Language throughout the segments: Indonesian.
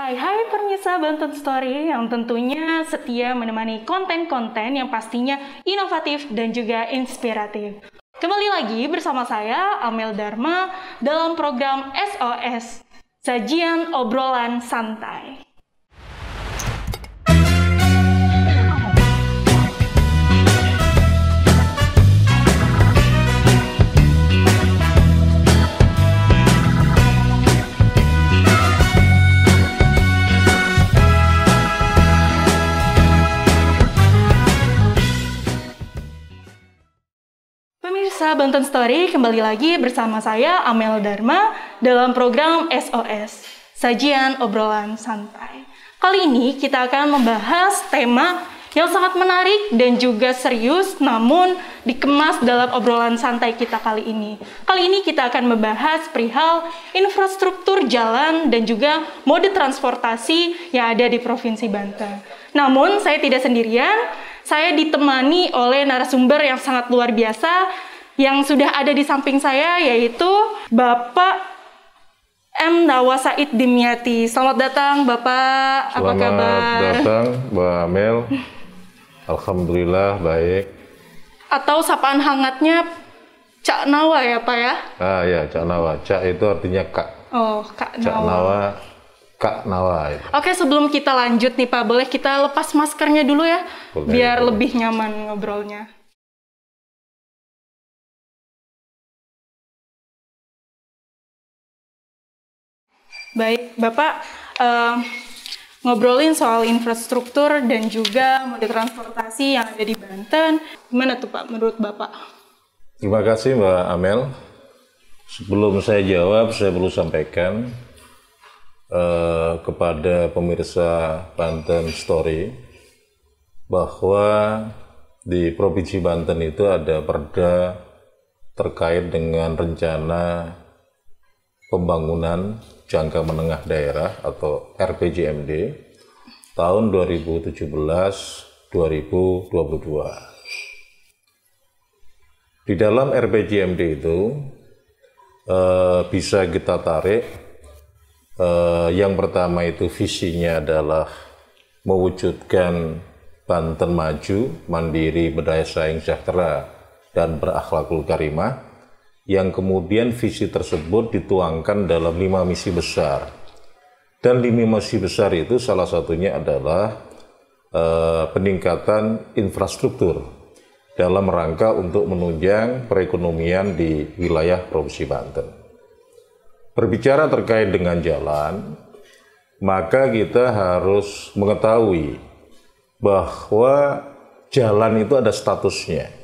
Hai pemirsa Banten Story yang tentunya setia menemani konten-konten yang pastinya inovatif dan juga inspiratif. Kembali lagi bersama saya, Amel Dharma, dalam program SOS, Sajian Obrolan Santai. Pemirsa Banten Story, kembali lagi bersama saya Amel Dharma dalam program SOS, Sajian Obrolan Santai. Kali ini kita akan membahas tema yang sangat menarik dan juga serius, namun dikemas dalam obrolan santai kita kali ini. Kali ini kita akan membahas perihal infrastruktur jalan dan juga mode transportasi yang ada di Provinsi Banten. Namun saya tidak sendirian, saya ditemani oleh narasumber yang sangat luar biasa yang sudah ada di samping saya, yaitu Bapak M. Nawa Said Dimyati. Selamat datang Bapak, apa kabar? Selamat datang Mbak Amel. Alhamdulillah baik. Atau sapaan hangatnya Cak Nawa ya Pak ya? Ah ya, Cak Nawa. Cak itu artinya Kak. Oh, Kak Nawa. Cak Nawa, Kak Nawa itu. Oke, sebelum kita lanjut nih Pak, boleh kita lepas maskernya dulu ya? Boleh, biar boleh. lebih nyaman ngobrolnya. Baik, Bapak, ngobrolin soal infrastruktur dan juga mode transportasi yang ada di Banten. Gimana tuh Pak menurut Bapak? Terima kasih Mbak Amel. Sebelum saya jawab, saya perlu sampaikan kepada pemirsa Banten Story bahwa di Provinsi Banten itu ada perda terkait dengan rencana pembangunan jangka menengah daerah atau RPJMD tahun 2017-2022. Di dalam RPJMD itu bisa kita tarik, yang pertama itu visinya adalah mewujudkan Banten maju, mandiri, berdaya saing, sejahtera, dan berakhlakul karimah, yang kemudian visi tersebut dituangkan dalam 5 misi besar. Dan 5 misi besar itu salah satunya adalah peningkatan infrastruktur dalam rangka untuk menunjang perekonomian di wilayah Provinsi Banten. Berbicara terkait dengan jalan, maka kita harus mengetahui bahwa jalan itu ada statusnya.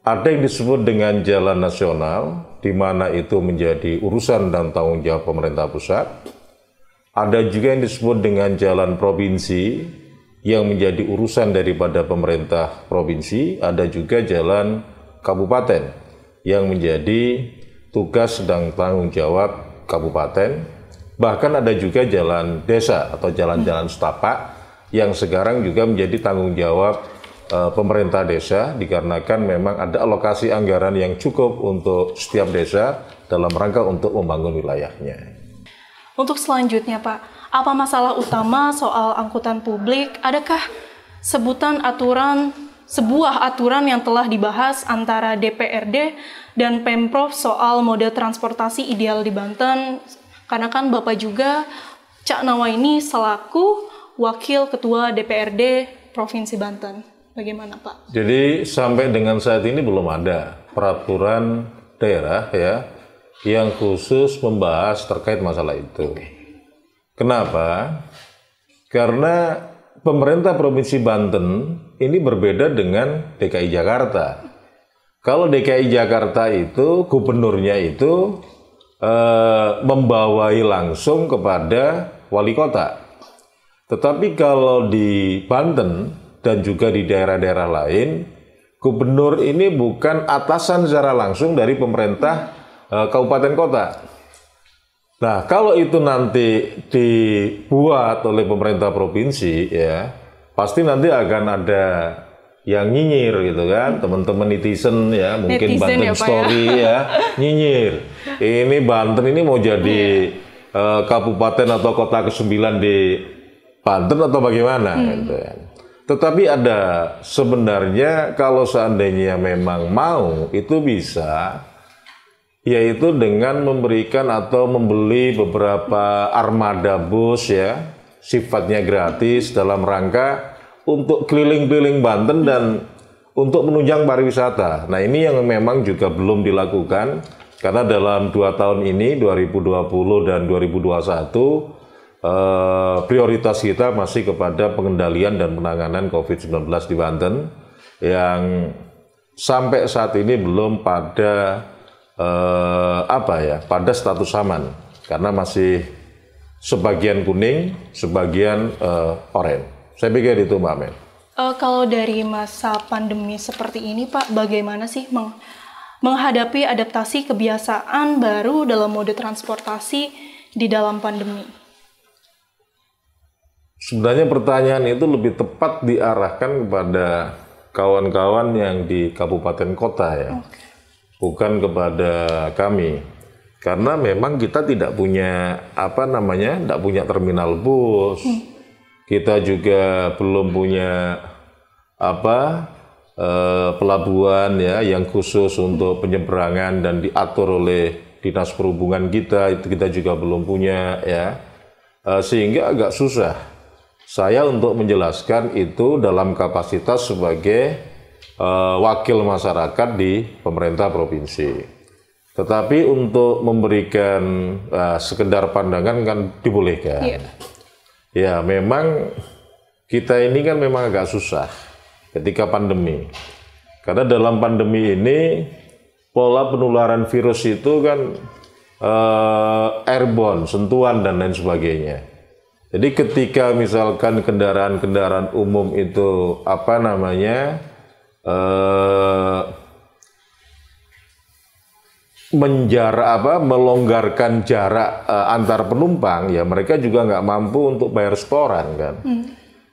Ada yang disebut dengan jalan nasional, di mana itu menjadi urusan dan tanggung jawab pemerintah pusat. Ada juga yang disebut dengan jalan provinsi, yang menjadi urusan daripada pemerintah provinsi. Ada juga jalan kabupaten, yang menjadi tugas dan tanggung jawab kabupaten. Bahkan ada juga jalan desa atau jalan-jalan setapak, yang sekarang juga menjadi tanggung jawab pemerintah desa, dikarenakan memang ada alokasi anggaran yang cukup untuk setiap desa dalam rangka untuk membangun wilayahnya. Untuk selanjutnya Pak, apa masalah utama soal angkutan publik? Adakah sebuah aturan yang telah dibahas antara DPRD dan Pemprov soal mode transportasi ideal di Banten? Karena kan Bapak juga, Cak Nawa ini selaku Wakil Ketua DPRD Provinsi Banten. Bagaimana Pak? Jadi sampai dengan saat ini belum ada peraturan daerah ya yang khusus membahas terkait masalah itu. Kenapa? Karena pemerintah Provinsi Banten ini berbeda dengan DKI Jakarta. Kalau DKI Jakarta itu gubernurnya itu membawai langsung kepada wali kota. Tetapi kalau di Banten dan juga di daerah-daerah lain, gubernur ini bukan atasan secara langsung dari pemerintah kabupaten kota. Nah, kalau itu nanti dibuat oleh pemerintah provinsi, ya pasti nanti akan ada yang nyinyir gitu kan, teman-teman netizen ya, mungkin netizen Banten ya, Pak, Story ya, nyinyir. Ini Banten ini mau jadi kabupaten atau kota ke-9 di Banten atau bagaimana gitu kan. Tetapi ada sebenarnya kalau seandainya memang mau itu bisa, yaitu dengan memberikan atau membeli beberapa armada bus ya, sifatnya gratis dalam rangka untuk keliling-keliling Banten dan untuk menunjang pariwisata. Nah ini yang memang juga belum dilakukan karena dalam 2 tahun ini 2020 dan 2021 prioritas kita masih kepada pengendalian dan penanganan COVID-19 di Banten yang sampai saat ini belum pada pada status aman karena masih sebagian kuning, sebagian oranye. Saya pikir itu Mbak Mel. Kalau dari masa pandemi seperti ini Pak, bagaimana sih menghadapi adaptasi kebiasaan baru dalam mode transportasi di dalam pandemi? Sebenarnya pertanyaan itu lebih tepat diarahkan kepada kawan-kawan yang di kabupaten kota ya, bukan kepada kami. Karena memang kita tidak punya tidak punya terminal bus, kita juga belum punya pelabuhan ya yang khusus untuk penyeberangan dan diatur oleh dinas perhubungan kita, itu kita juga belum punya ya, sehingga agak susah saya untuk menjelaskan itu dalam kapasitas sebagai wakil masyarakat di pemerintah provinsi. Tetapi untuk memberikan sekedar pandangan kan dibolehkan. Yeah. Ya memang kita ini kan memang agak susah ketika pandemi. Karena dalam pandemi ini pola penularan virus itu kan airborne, sentuhan dan lain sebagainya. Jadi ketika misalkan kendaraan-kendaraan umum itu melonggarkan jarak antar penumpang, ya mereka juga nggak mampu untuk bayar setoran kan.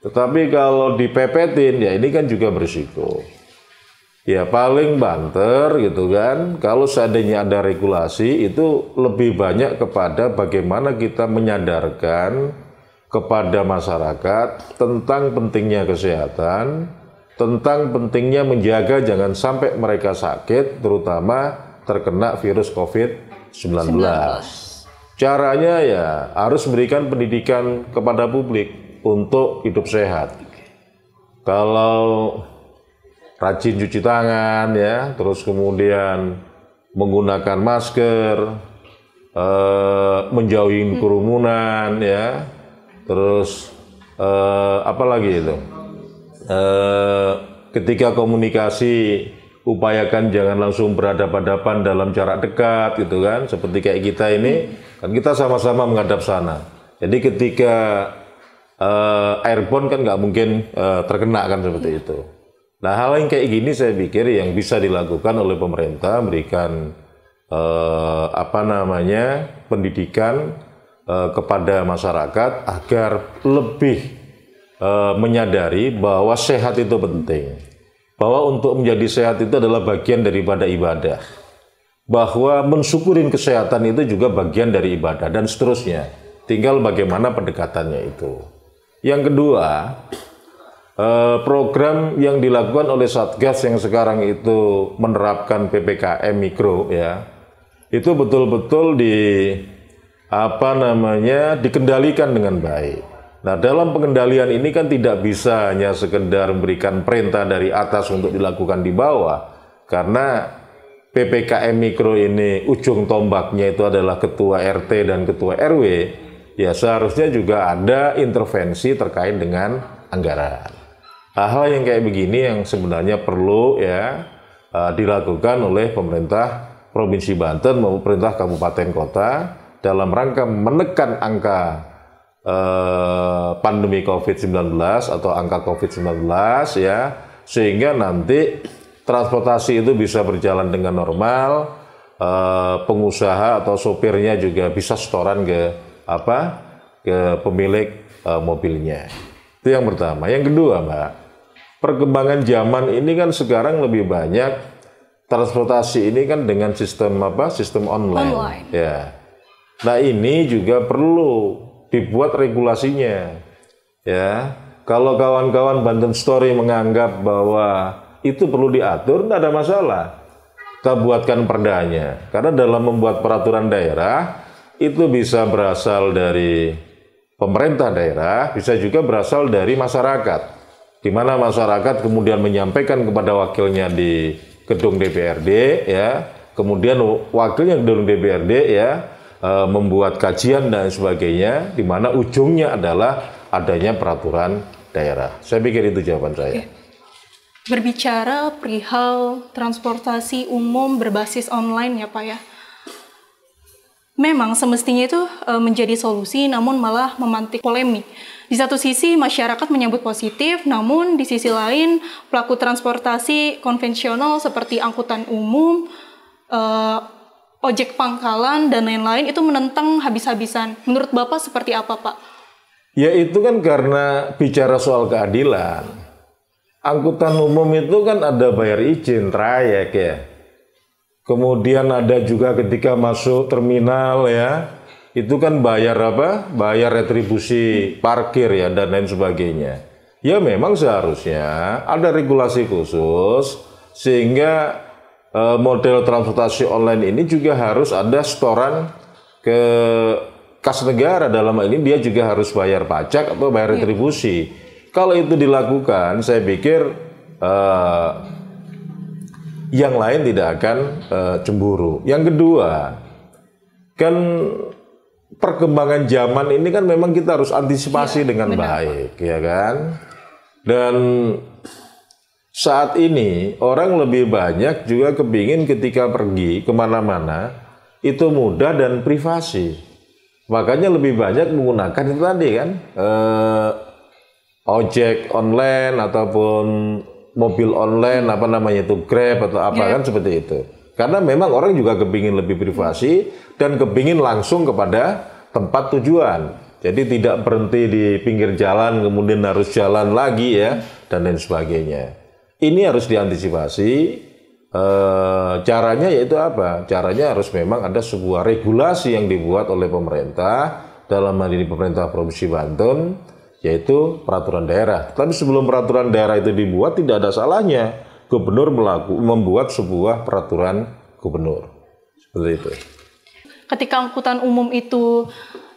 Tetapi kalau dipepetin, ya ini kan juga berisiko. Ya paling banter gitu kan, kalau seandainya ada regulasi itu lebih banyak kepada bagaimana kita menyadarkan kepada masyarakat tentang pentingnya kesehatan, tentang pentingnya menjaga jangan sampai mereka sakit, terutama terkena virus COVID-19. Caranya ya harus memberikan pendidikan kepada publik untuk hidup sehat. Kalau rajin cuci tangan ya, terus kemudian menggunakan masker, menjauhi kerumunan ya, terus apalagi itu, ketika komunikasi upayakan jangan langsung berhadapan-hadapan dalam jarak dekat gitu kan, seperti kayak kita ini kan kita sama-sama menghadap sana. Jadi ketika airborne kan nggak mungkin terkena kan seperti itu. Nah hal yang kayak gini saya pikir yang bisa dilakukan oleh pemerintah, memberikan pendidikan kepada masyarakat agar lebih menyadari bahwa sehat itu penting. Bahwa untuk menjadi sehat itu adalah bagian daripada ibadah. Bahwa mensyukurin kesehatan itu juga bagian dari ibadah dan seterusnya. Tinggal bagaimana pendekatannya itu. Yang kedua, program yang dilakukan oleh Satgas yang sekarang itu menerapkan PPKM Mikro ya, itu betul-betul dikendalikan dengan baik. Nah, dalam pengendalian ini kan tidak bisa hanya sekedar memberikan perintah dari atas untuk dilakukan di bawah, karena PPKM Mikro ini ujung tombaknya itu adalah ketua RT dan ketua RW, ya seharusnya juga ada intervensi terkait dengan anggaran. Hal-hal yang kayak begini yang sebenarnya perlu ya dilakukan oleh pemerintah Provinsi Banten maupun pemerintah kabupaten kota dalam rangka menekan angka pandemi COVID-19 atau angka COVID-19 ya, sehingga nanti transportasi itu bisa berjalan dengan normal, pengusaha atau sopirnya juga bisa setoran ke pemilik mobilnya. Itu yang pertama. Yang kedua, Mbak, perkembangan zaman ini kan sekarang lebih banyak transportasi ini kan dengan sistem online. Ya. Nah ini juga perlu dibuat regulasinya. Ya, kalau kawan-kawan Banten Story menganggap bahwa itu perlu diatur, tidak ada masalah. Kita buatkan perdanya. Karena dalam membuat peraturan daerah itu bisa berasal dari pemerintah daerah, bisa juga berasal dari masyarakat. Di mana masyarakat kemudian menyampaikan kepada wakilnya di gedung DPRD, ya, kemudian wakilnya di gedung DPRD, ya, membuat kajian dan sebagainya, di mana ujungnya adalah adanya peraturan daerah. Saya pikir itu jawaban saya. Berbicara perihal transportasi umum berbasis online ya Pak ya, memang semestinya itu menjadi solusi, namun malah memantik polemik. Di satu sisi masyarakat menyambut positif, namun di sisi lain pelaku transportasi konvensional seperti angkutan umum, ojek pangkalan, dan lain-lain itu menentang habis-habisan. Menurut Bapak seperti apa, Pak? Ya itu kan karena bicara soal keadilan. Angkutan umum itu kan ada bayar izin, trayek ya. Kemudian ada juga ketika masuk terminal ya, itu kan bayar apa? Bayar retribusi parkir ya dan lain sebagainya. Ya memang seharusnya ada regulasi khusus sehingga model transportasi online ini juga harus ada setoran ke kas negara. Dalam hal ini dia juga harus bayar pajak atau bayar retribusi. Kalau itu dilakukan, saya pikir yang lain tidak akan cemburu. Yang kedua, kan perkembangan zaman ini kan memang kita harus antisipasi dengan baik, ya kan? Dan saat ini orang lebih banyak juga kepingin ketika pergi kemana-mana itu mudah dan privasi. Makanya lebih banyak menggunakan itu tadi kan, ojek online ataupun mobil online, apa namanya itu, Grab atau apa kan seperti itu. Karena memang orang juga kepingin lebih privasi dan kepingin langsung kepada tempat tujuan. Jadi tidak berhenti di pinggir jalan kemudian harus jalan lagi ya dan lain sebagainya. Ini harus diantisipasi. Caranya yaitu apa? Caranya harus memang ada sebuah regulasi yang dibuat oleh pemerintah, dalam hal ini pemerintah Provinsi Banten, yaitu peraturan daerah. Tapi sebelum peraturan daerah itu dibuat, tidak ada salahnya gubernur membuat sebuah peraturan gubernur. Seperti itu. Ketika angkutan umum itu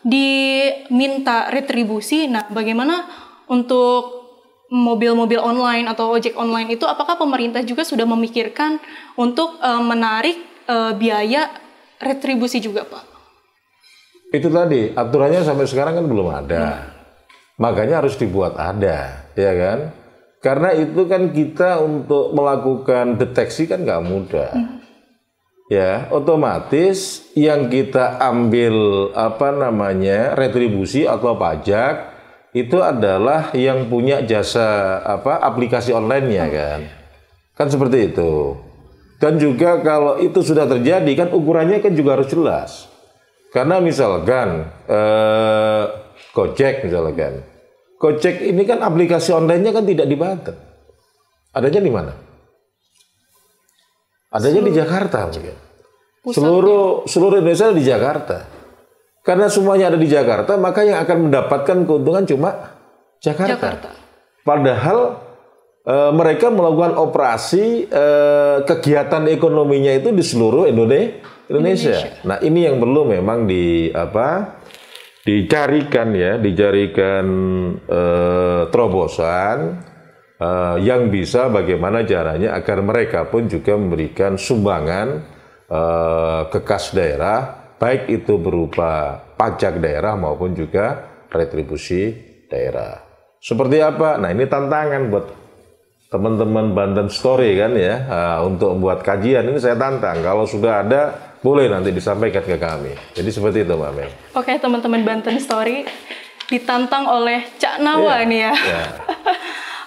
diminta retribusi, nah bagaimana untuk mobil-mobil online atau ojek online itu, apakah pemerintah juga sudah memikirkan untuk menarik biaya retribusi juga, Pak? Itu tadi, aturannya sampai sekarang kan belum ada. Makanya harus dibuat ada, ya kan? Karena itu kan kita untuk melakukan deteksi kan nggak mudah. Ya, otomatis yang kita ambil apa namanya retribusi atau pajak itu adalah yang punya jasa apa aplikasi online-nya kan seperti itu. Dan juga kalau itu sudah terjadi kan ukurannya kan juga harus jelas. Karena misalkan Gojek misalkan, Gojek ini kan aplikasi online-nya kan tidak di Banten. Adanya di mana? Adanya di Jakarta mungkin. Seluruh Indonesia di Jakarta. Karena semuanya ada di Jakarta, maka yang akan mendapatkan keuntungan cuma Jakarta. Padahal mereka melakukan operasi kegiatan ekonominya itu di seluruh Indonesia. Nah, ini yang perlu memang dicarikan terobosan yang bisa bagaimana caranya agar mereka pun juga memberikan sumbangan ke kas daerah, baik itu berupa pajak daerah maupun juga retribusi daerah. Seperti apa? Nah, ini tantangan buat teman-teman Banten Story kan ya, untuk membuat kajian ini saya tantang. Kalau sudah ada, boleh nanti disampaikan ke kami. Jadi seperti itu, Mbak Mei. Oke, teman-teman Banten Story ditantang oleh Cak Nawa ini ya.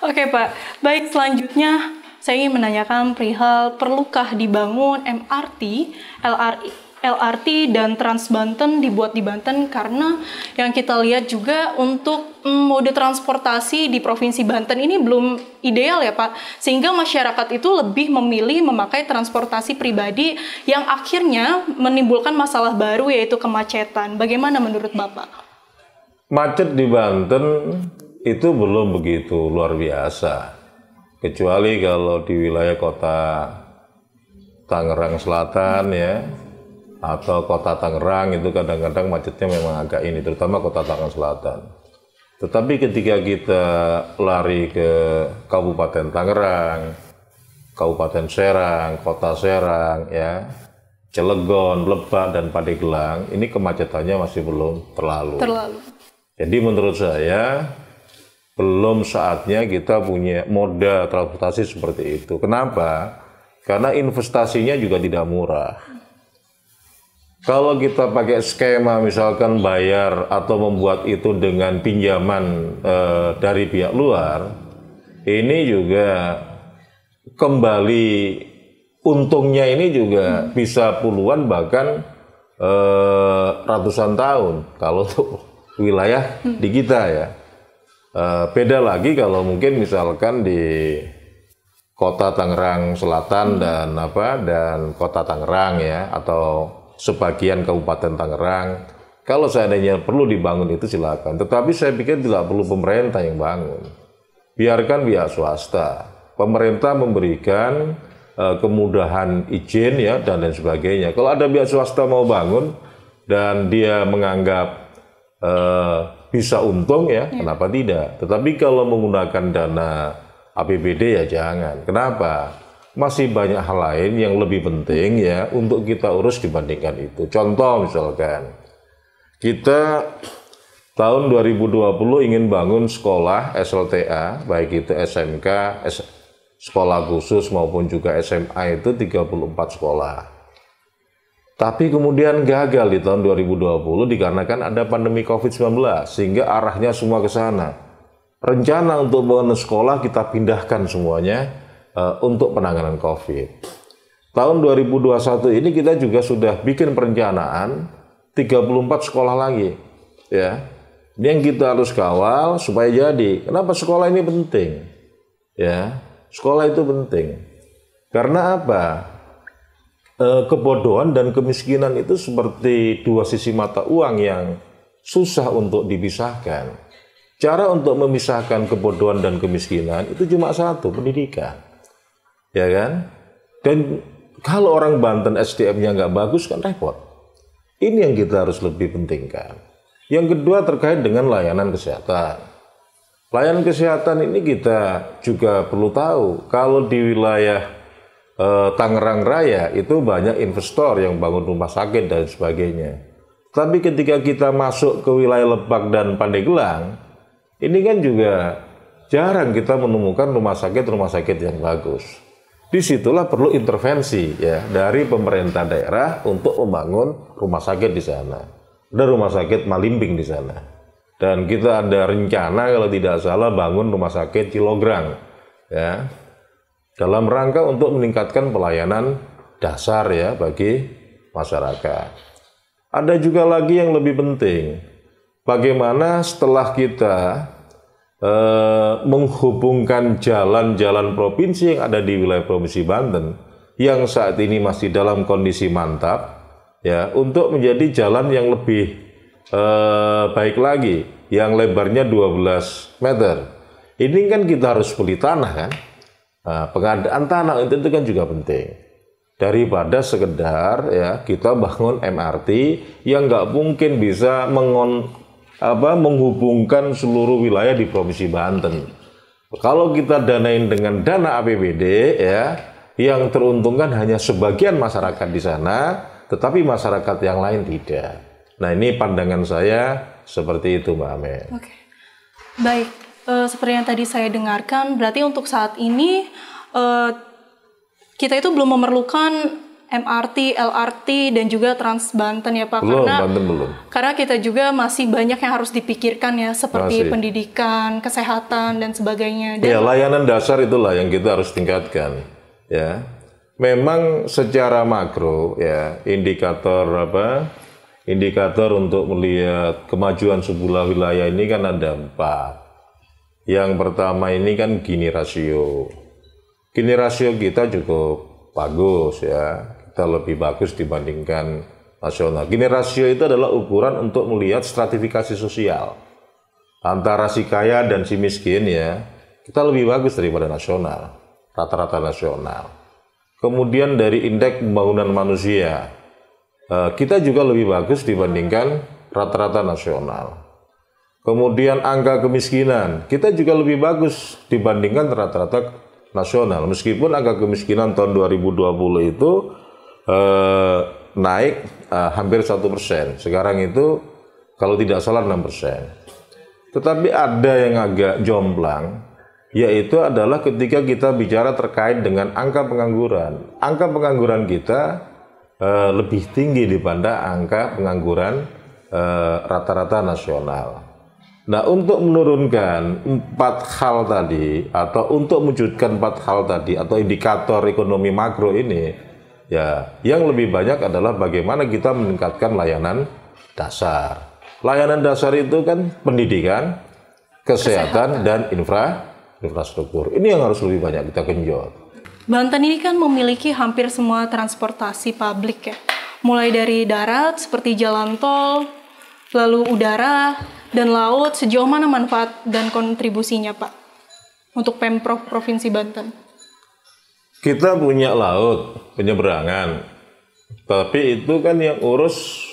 Oke, Pak. Baik, selanjutnya saya ingin menanyakan perihal perlukah dibangun MRT, LRT dan Trans Banten dibuat di Banten karena yang kita lihat juga untuk mode transportasi di Provinsi Banten ini belum ideal ya Pak, sehingga masyarakat itu lebih memilih memakai transportasi pribadi yang akhirnya menimbulkan masalah baru yaitu kemacetan. Bagaimana menurut Bapak? Macet di Banten itu belum begitu luar biasa, kecuali kalau di wilayah kota Tangerang Selatan ya, atau kota Tangerang itu kadang-kadang macetnya memang agak ini, terutama kota Tangerang Selatan. Tetapi ketika kita lari ke Kabupaten Tangerang, Kabupaten Serang, Kota Serang, ya, Cilegon, Lebak, dan Pandeglang, ini kemacetannya masih belum terlalu. Jadi menurut saya, belum saatnya kita punya moda transportasi seperti itu. Kenapa? Karena investasinya juga tidak murah. Kalau kita pakai skema misalkan bayar atau membuat itu dengan pinjaman dari pihak luar, ini juga kembali untungnya ini juga bisa puluhan bahkan ratusan tahun kalau untuk wilayah di kita ya. Beda lagi kalau mungkin misalkan di Kota Tangerang Selatan dan Kota Tangerang ya, atau sebagian Kabupaten Tangerang, kalau seandainya perlu dibangun itu silakan. Tetapi saya pikir tidak perlu pemerintah yang bangun. Biarkan pihak swasta. Pemerintah memberikan kemudahan izin ya dan lain sebagainya. Kalau ada pihak swasta mau bangun dan dia menganggap bisa untung ya, kenapa tidak? Tetapi kalau menggunakan dana APBD ya jangan. Kenapa? Masih banyak hal lain yang lebih penting ya untuk kita urus dibandingkan itu. Contoh misalkan, kita tahun 2020 ingin bangun sekolah SLTA, baik itu SMK, sekolah khusus maupun juga SMA itu 34 sekolah. Tapi kemudian gagal di tahun 2020 dikarenakan ada pandemi COVID-19, sehingga arahnya semua ke sana. Rencana untuk bangun sekolah kita pindahkan semuanya untuk penanganan COVID. Tahun 2021 ini kita juga sudah bikin perencanaan 34 sekolah lagi. Ya, ini yang kita harus kawal supaya jadi. Kenapa sekolah ini penting? Ya, sekolah itu penting. Karena apa? Kebodohan dan kemiskinan itu seperti dua sisi mata uang yang susah untuk dipisahkan. Cara untuk memisahkan kebodohan dan kemiskinan itu cuma satu, pendidikan. Ya kan? Dan kalau orang Banten SDM-nya nggak bagus kan repot. Ini yang kita harus lebih pentingkan. Yang kedua terkait dengan layanan kesehatan. Layanan kesehatan ini kita juga perlu tahu. Kalau di wilayah Tangerang Raya itu banyak investor yang bangun rumah sakit dan sebagainya. Tapi ketika kita masuk ke wilayah Lebak dan Pandeglang, ini kan juga jarang kita menemukan rumah sakit yang bagus. Disitulah perlu intervensi ya dari pemerintah daerah untuk membangun rumah sakit di sana. Ada rumah sakit Malimping di sana. Dan kita ada rencana kalau tidak salah bangun rumah sakit Cilograng ya. Dalam rangka untuk meningkatkan pelayanan dasar ya bagi masyarakat. Ada juga lagi yang lebih penting. Bagaimana setelah kita menghubungkan jalan-jalan provinsi yang ada di wilayah Provinsi Banten yang saat ini masih dalam kondisi mantap ya untuk menjadi jalan yang lebih baik lagi yang lebarnya 12 meter. Ini kan kita harus beli tanah kan. Nah, pengadaan tanah itu kan juga penting. Daripada sekedar ya kita bangun MRT yang nggak mungkin bisa menghubungkan seluruh wilayah di Provinsi Banten. Kalau kita danain dengan dana APBD ya, yang teruntungkan hanya sebagian masyarakat di sana, tetapi masyarakat yang lain tidak. Nah ini pandangan saya seperti itu Mbak Amel. Oke. Baik, seperti yang tadi saya dengarkan, berarti untuk saat ini kita itu belum memerlukan MRT, LRT, dan juga Trans Banten ya Pak. Belum. Karena kita juga masih banyak yang harus dipikirkan ya, seperti pendidikan, kesehatan, dan sebagainya. Dan ya, layanan dasar itulah yang kita harus tingkatkan. Ya, memang secara makro ya indikator untuk melihat kemajuan sebuah wilayah ini kan ada 4. Yang pertama ini kan Gini rasio. Gini rasio kita cukup bagus ya, kita lebih bagus dibandingkan nasional. Gini rasio itu adalah ukuran untuk melihat stratifikasi sosial antara si kaya dan si miskin ya, kita lebih bagus daripada nasional, rata-rata nasional. Kemudian dari indeks pembangunan manusia, kita juga lebih bagus dibandingkan rata-rata nasional. Kemudian angka kemiskinan, kita juga lebih bagus dibandingkan rata-rata nasional. Meskipun angka kemiskinan tahun 2020 itu naik hampir 1%. Sekarang itu kalau tidak salah 6%. Tetapi ada yang agak jomplang, yaitu adalah ketika kita bicara terkait dengan angka pengangguran. Angka pengangguran kita lebih tinggi dibanding angka pengangguran rata-rata nasional. Nah, untuk menurunkan 4 hal tadi, atau untuk mewujudkan 4 hal tadi, atau indikator ekonomi makro ini, ya, yang lebih banyak adalah bagaimana kita meningkatkan layanan dasar. Layanan dasar itu kan pendidikan, kesehatan, dan infrastruktur. Ini yang harus lebih banyak kita genjot. Banten ini kan memiliki hampir semua transportasi publik ya. Mulai dari darat seperti jalan tol, lalu udara, dan laut. Sejauh mana manfaat dan kontribusinya Pak untuk Pemprov Provinsi Banten? Kita punya laut, penyeberangan. Tapi itu kan yang urus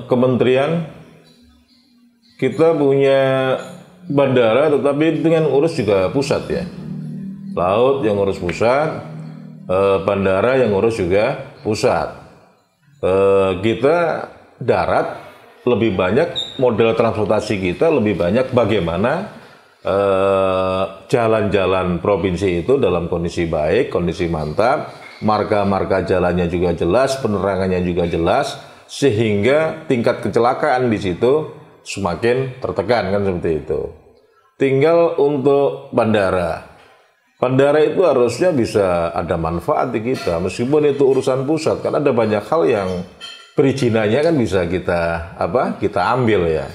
kementerian. Kita punya bandara, tetapi dengan urus juga pusat ya. Laut yang urus pusat, bandara yang urus juga pusat. Kita darat lebih banyak, model transportasi kita lebih banyak bagaimana jalan-jalan provinsi itu dalam kondisi baik, kondisi mantap, marka-marka jalannya juga jelas, penerangannya juga jelas, sehingga tingkat kecelakaan di situ semakin tertekan kan seperti itu. Tinggal untuk bandara. Bandara itu harusnya bisa ada manfaat di kita, meskipun itu urusan pusat, kan ada banyak hal yang perizinannya kan bisa kita ambil ya.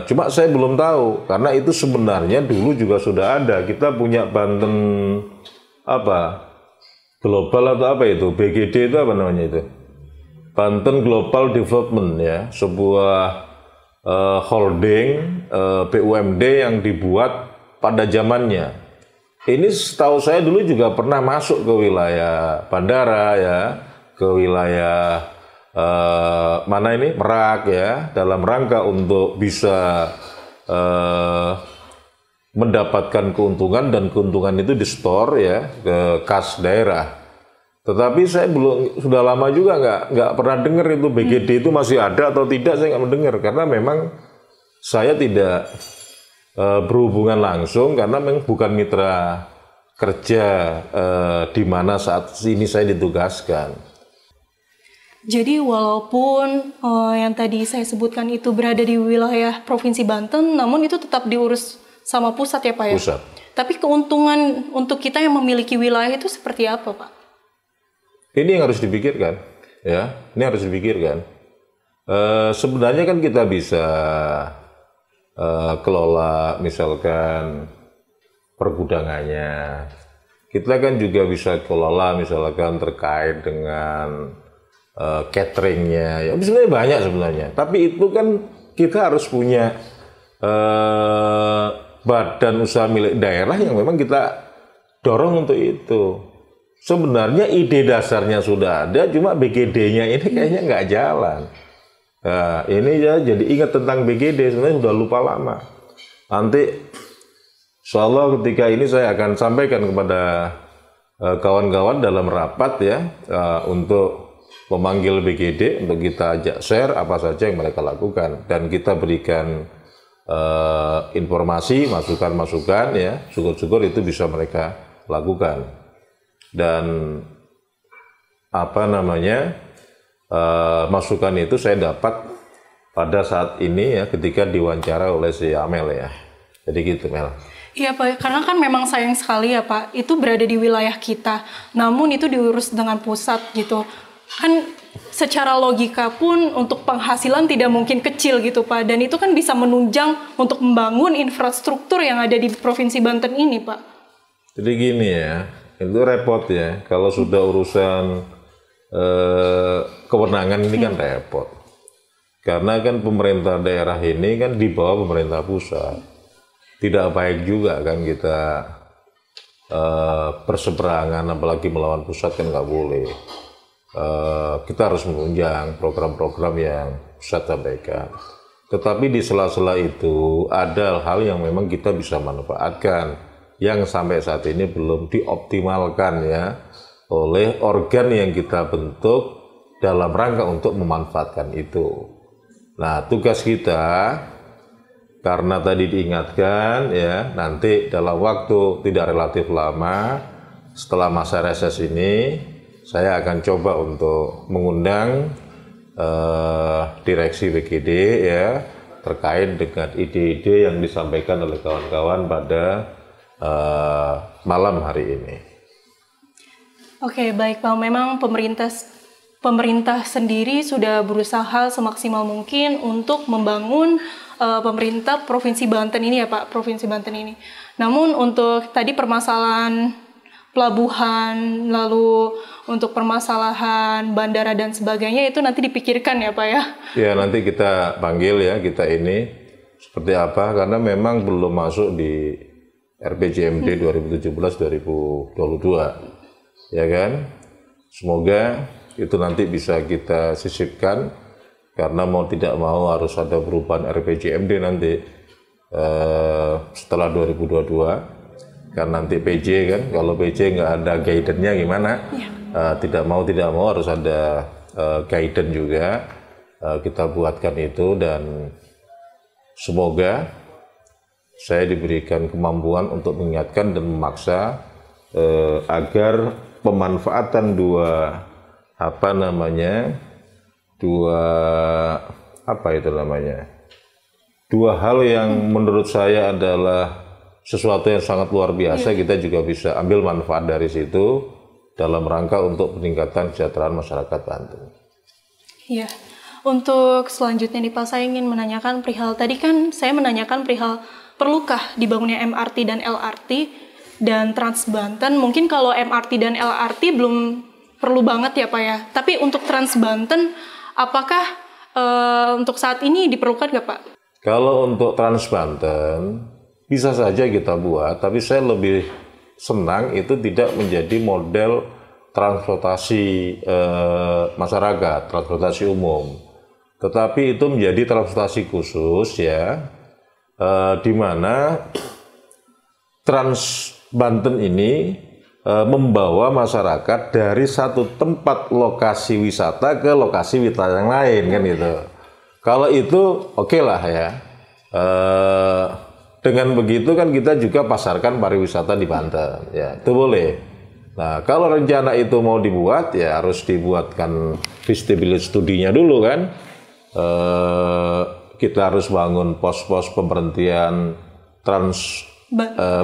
Cuma saya belum tahu, karena itu sebenarnya dulu juga sudah ada. Kita punya Banten global atau apa itu, BGD itu apa namanya itu? Banten Global Development ya, sebuah holding BUMD yang dibuat pada zamannya. Ini setahu saya dulu juga pernah masuk ke wilayah bandara ya, ke wilayah Merak ya, dalam rangka untuk bisa mendapatkan keuntungan, dan keuntungan itu di-store ya ke kas daerah. Tetapi saya sudah lama juga nggak pernah dengar itu BGD itu masih ada atau tidak, saya nggak mendengar, karena memang saya tidak berhubungan langsung, karena memang bukan mitra kerja di mana saat ini saya ditugaskan. Jadi walaupun yang tadi saya sebutkan itu berada di wilayah Provinsi Banten, namun itu tetap diurus sama pusat ya Pak ya? Pusat. Tapi keuntungan untuk kita yang memiliki wilayah itu seperti apa Pak? Ini yang harus dipikirkan, ya. Ini harus dipikirkan. Sebenarnya kan kita bisa kelola misalkan pergudangannya. Kita kan juga bisa kelola misalkan terkait dengan cateringnya. Ya sebenarnya banyak sebenarnya. Tapi itu kan kita harus punya badan usaha milik daerah yang memang kita dorong untuk itu. Sebenarnya ide dasarnya sudah ada, cuma BGD-nya ini kayaknya nggak jalan. Nah, ini ya jadi ingat tentang BGD, sebenarnya sudah lupa lama. Nanti insya Allah ketika ini saya akan sampaikan kepada kawan-kawan dalam rapat ya, untuk memanggil BGD untuk kita ajak share apa saja yang mereka lakukan, dan kita berikan informasi, masukan-masukan ya, syukur-syukur itu bisa mereka lakukan. Dan masukan itu saya dapat pada saat ini ya, ketika diwawancara oleh si Amel ya. Jadi gitu Mel. Iya Pak, karena kan memang sayang sekali ya Pak, itu berada di wilayah kita, namun itu diurus dengan pusat gitu. Kan secara logika pun untuk penghasilan tidak mungkin kecil gitu Pak, dan itu kan bisa menunjang untuk membangun infrastruktur yang ada di Provinsi Banten ini Pak. Jadi gini ya, itu repot ya, kalau sudah urusan kewenangan ini kan repot. Karena kan pemerintah daerah ini kan di bawah pemerintah pusat. Tidak baik juga kan kita berseberangan, apalagi melawan pusat kan nggak boleh. Kita harus menunjang program-program yang pusat sampaikan. Tetapi di sela-sela itu ada hal yang memang kita bisa manfaatkan yang sampai saat ini belum dioptimalkan ya oleh organ yang kita bentuk dalam rangka untuk memanfaatkan itu. Nah, tugas kita karena tadi diingatkan ya, nanti dalam waktu tidak relatif lama setelah masa reses ini saya akan coba untuk mengundang direksi BGD ya terkait dengan ide-ide yang disampaikan oleh kawan-kawan pada malam hari ini. Oke, baik Pak. Memang pemerintah sendiri sudah berusaha semaksimal mungkin untuk membangun pemerintah Provinsi Banten ini ya Pak, Provinsi Banten ini. Namun untuk tadi permasalahan pelabuhan, lalu untuk permasalahan bandara dan sebagainya itu nanti dipikirkan ya Pak ya? Ya, nanti kita panggil ya, kita ini seperti apa, karena memang belum masuk di RPJMD 2017-2022 ya kan. Semoga itu nanti bisa kita sisipkan, karena mau tidak mau harus ada perubahan RPJMD nanti setelah 2022 kan, nanti PJ kan, kalau PJ nggak ada guidance-nya gimana ya. Tidak mau harus ada guidance juga, kita buatkan itu, dan semoga saya diberikan kemampuan untuk mengingatkan dan memaksa agar pemanfaatan dua hal yang menurut saya adalah sesuatu yang sangat luar biasa, kita juga bisa ambil manfaat dari situ dalam rangka untuk peningkatan kesejahteraan masyarakat Banten. Iya, untuk selanjutnya nih Pak, saya ingin menanyakan perihal, tadi kan saya menanyakan perihal perlukah dibangunnya MRT dan LRT dan Trans Banten. Mungkin kalau MRT dan LRT belum perlu banget ya Pak ya, tapi untuk Trans Banten apakah untuk saat ini diperlukan nggak Pak? Kalau untuk Trans Banten bisa saja kita buat, tapi saya lebih senang itu tidak menjadi model transportasi masyarakat, transportasi umum, tetapi itu menjadi transportasi khusus ya, di mana Trans Banten ini membawa masyarakat dari satu tempat lokasi wisata ke lokasi wisata yang lain kan gitu. Kalau itu oke lah ya. Dengan begitu kan kita juga pasarkan pariwisata di Banten ya, itu boleh. Nah, kalau rencana itu mau dibuat ya harus dibuatkan feasibility studinya dulu kan. Kita harus bangun pos-pos pemberhentian Trans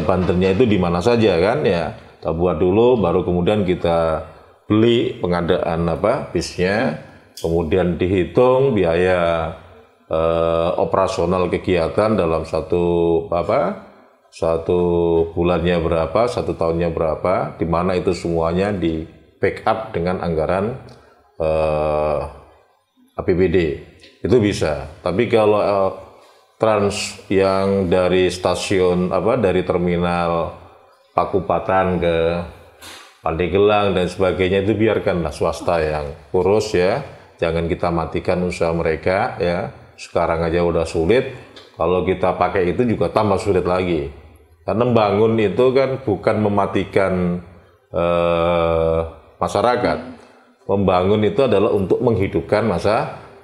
Bantennya itu di mana saja kan ya. Kita buat dulu, baru kemudian kita beli pengadaan bisnya, kemudian dihitung biaya operasional kegiatan dalam satu bulannya berapa, satu tahunnya berapa, di mana itu semuanya di backup dengan anggaran APBD. Itu bisa. Tapi kalau Trans yang dari stasiun dari terminal Pakupatan ke Pandeglang dan sebagainya itu biarkanlah swasta yang urus ya. Jangan kita matikan usaha mereka ya. Sekarang aja udah sulit, kalau kita pakai itu juga tambah sulit lagi. Karena membangun itu kan bukan mematikan masyarakat. Membangun itu adalah untuk menghidupkan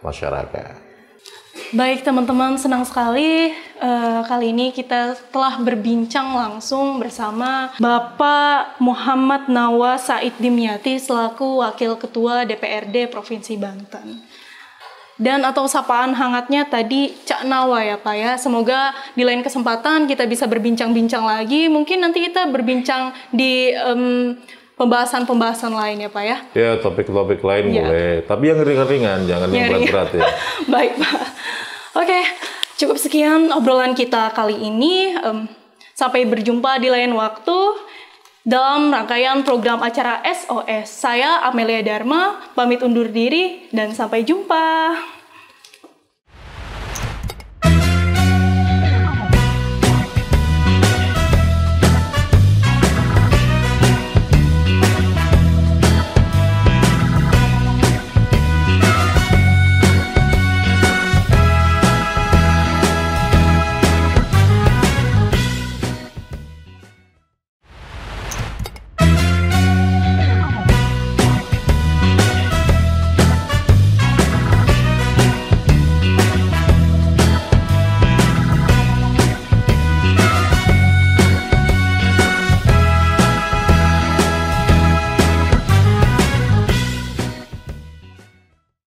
masyarakat. Baik teman-teman, senang sekali kali ini kita telah berbincang langsung bersama Bapak Muhammad Nawa Said Dimyati selaku Wakil Ketua DPRD Provinsi Banten. dan atau sapaan hangatnya tadi Cak Nawa ya Pak ya. Semoga di lain kesempatan kita bisa berbincang-bincang lagi. Mungkin nanti kita berbincang di pembahasan-pembahasan lain ya Pak ya. Ya, topik-topik lain boleh. Tapi yang ringan-ringan, jangan yang berat-berat ya. Baik Pak. Oke, cukup sekian obrolan kita kali ini. Sampai berjumpa di lain waktu dalam rangkaian program acara SOS. Saya Amelia Dharma, pamit undur diri dan sampai jumpa.